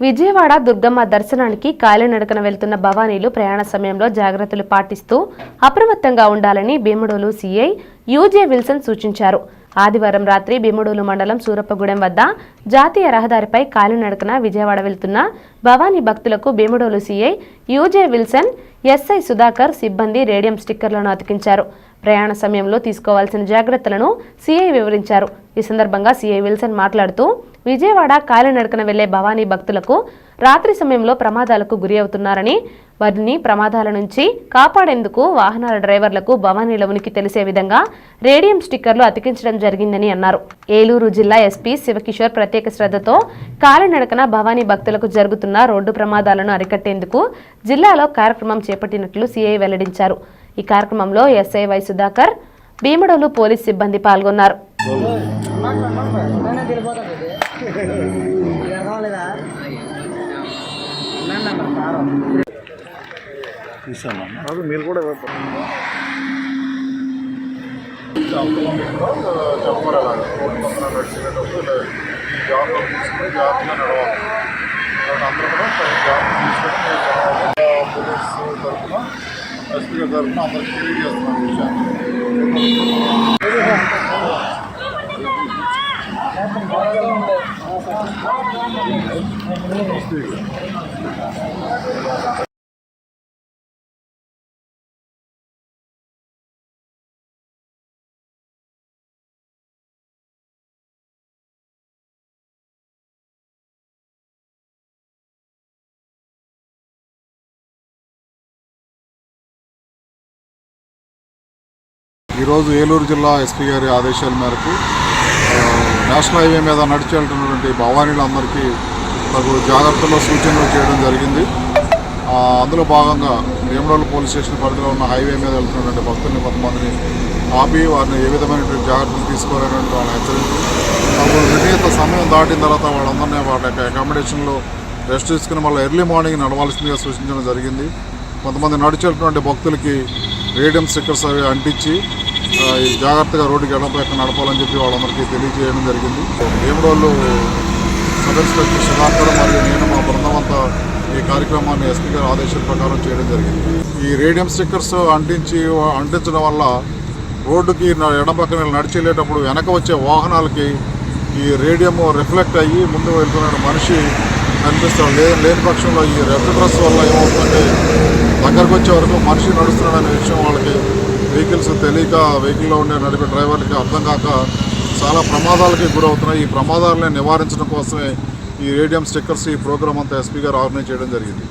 విజయవాడ దుర్గమ్మ దర్శనానికి కాలినడకన వెళ్తున్న భవానీలు ప్రయాణ సమయంలో జాగ్రత్తలు పాటిస్తూ అప్రమత్తంగా ఉండాలని భీమడోలు సీఐ యూజే విల్సన్ సూచించారు. ఆదివారం రాత్రి భీమడోలు మండలం సూరప్పగూడెం వద్ద జాతీయ రహదారిపై కాలినడకన విజయవాడ వెళ్తున్న భవానీ భక్తులకు Bhimadolu CI U J Wilson, SI Sudhakar సిబ్బంది రేడియం స్టిక్కర్లను అతికించారు. ప్రయాణ సమయంలో తీసుకోవాల్సిన జాగ్రత్తలను సీఐ వివరించారు. ఈ సందర్భంగా సీఐ విల్సన్ మాట్లాడుతూ విజయవాడ కాలినడకన వెళ్లే భవానీ భక్తులకు రాత్రి సమయంలో ప్రమాదాలకు గురి అవుతున్నారని, వారిని ప్రమాదాల నుంచి కాపాడేందుకు వాహనాల డ్రైవర్లకు భవానీల ఉనికి తెలిసే విధంగా రేడియం స్టిక్కర్లు అతికించడం జరిగిందని అన్నారు. ఏలూరు జిల్లా ఎస్పీ శివకిషోర్ ప్రత్యేక శ్రద్ధతో కాలినడకన భవానీ భక్తులకు జరుగుతున్న రోడ్డు ప్రమాదాలను అరికట్టేందుకు జిల్లాలో కార్యక్రమం చేపట్టినట్లు సీఐ వెల్లడించారు. ఈ కార్యక్రమంలో SI Y Sudhakar, Bhimadolu police సిబ్బంది పాల్గొన్నారు. మీరు కూడా ఎస్పీ గారి తరఫున అందరికీ తెలియజేస్తున్నాను విషయాన్ని. ఈరోజు ఏలూరు జిల్లా ఎస్పీ గారి ఆదేశాల మేరకు నేషనల్ హైవే మీద నడిచి వెళ్తున్నటువంటి భవానీలందరికీ తగు జాగ్రత్తలో సూచనలు చేయడం జరిగింది. అందులో భాగంగా భీమడోలు పోలీస్ స్టేషన్ పరిధిలో ఉన్న హైవే మీద వెళ్తున్నటువంటి భక్తుల్ని కొంతమందిని ఆపి వారిని ఏ విధమైనటువంటి జాగ్రత్తలు తీసుకోవాలనేటువంటి వాళ్ళని హెచ్చరించి నిర్ణీత సమయం దాటిన తర్వాత వాళ్ళందరినీ వాళ్ళ యొక్క అకామిడేషన్లో రెస్ట్ తీసుకుని మళ్ళీ ఎర్లీ మార్నింగ్ నడవాల్సిందిగా సూచించడం జరిగింది. కొంతమంది నడిచి వెళ్తున్నటువంటి భక్తులకి రేడియం స్టిక్కర్స్ అవి అంటించి జాగ్రత్తగా రోడ్డుకి ఎడపైన నడపాలని చెప్పి వాళ్ళందరికీ తెలియజేయడం జరిగింది. భీమడోలు సబ్ ఇన్స్పెక్టర్ సుధాకర్ మరియు నేను మా బృందం అంతా ఈ కార్యక్రమాన్ని ఎస్పీ గారి ఆదేశాల ప్రకారం చేయడం జరిగింది. ఈ రేడియం స్టిక్కర్స్ అంటించడం వల్ల రోడ్డుకి ఎడపక్కన నడిచి వెళ్ళేటప్పుడు వెనక వచ్చే వాహనాలకి ఈ రేడియం రిఫ్లెక్ట్ అయ్యి ముందు వెళ్తున్న మనిషి కనిపిస్తాడు. లేని పక్షంలో ఈ రిఫ్లెక్టర్స్ వల్ల ఏమవుతుందంటే దగ్గరకు వచ్చే వరకు మనిషి నడుస్తున్నాడనే విషయం వాళ్ళకి వెహికల్స్ తెలియక వెహికల్లో ఉండే నడిపే డ్రైవర్లకి అర్థం కాక చాలా ప్రమాదాలకి గురవుతున్నాయి. ఈ ప్రమాదాలని నివారించడం కోసమే ఈ రేడియం స్టిక్కర్స్ ఈ ప్రోగ్రామ్ అంతా ఎస్పీ గారు ఆర్గనైజ్ చేయడం జరిగింది.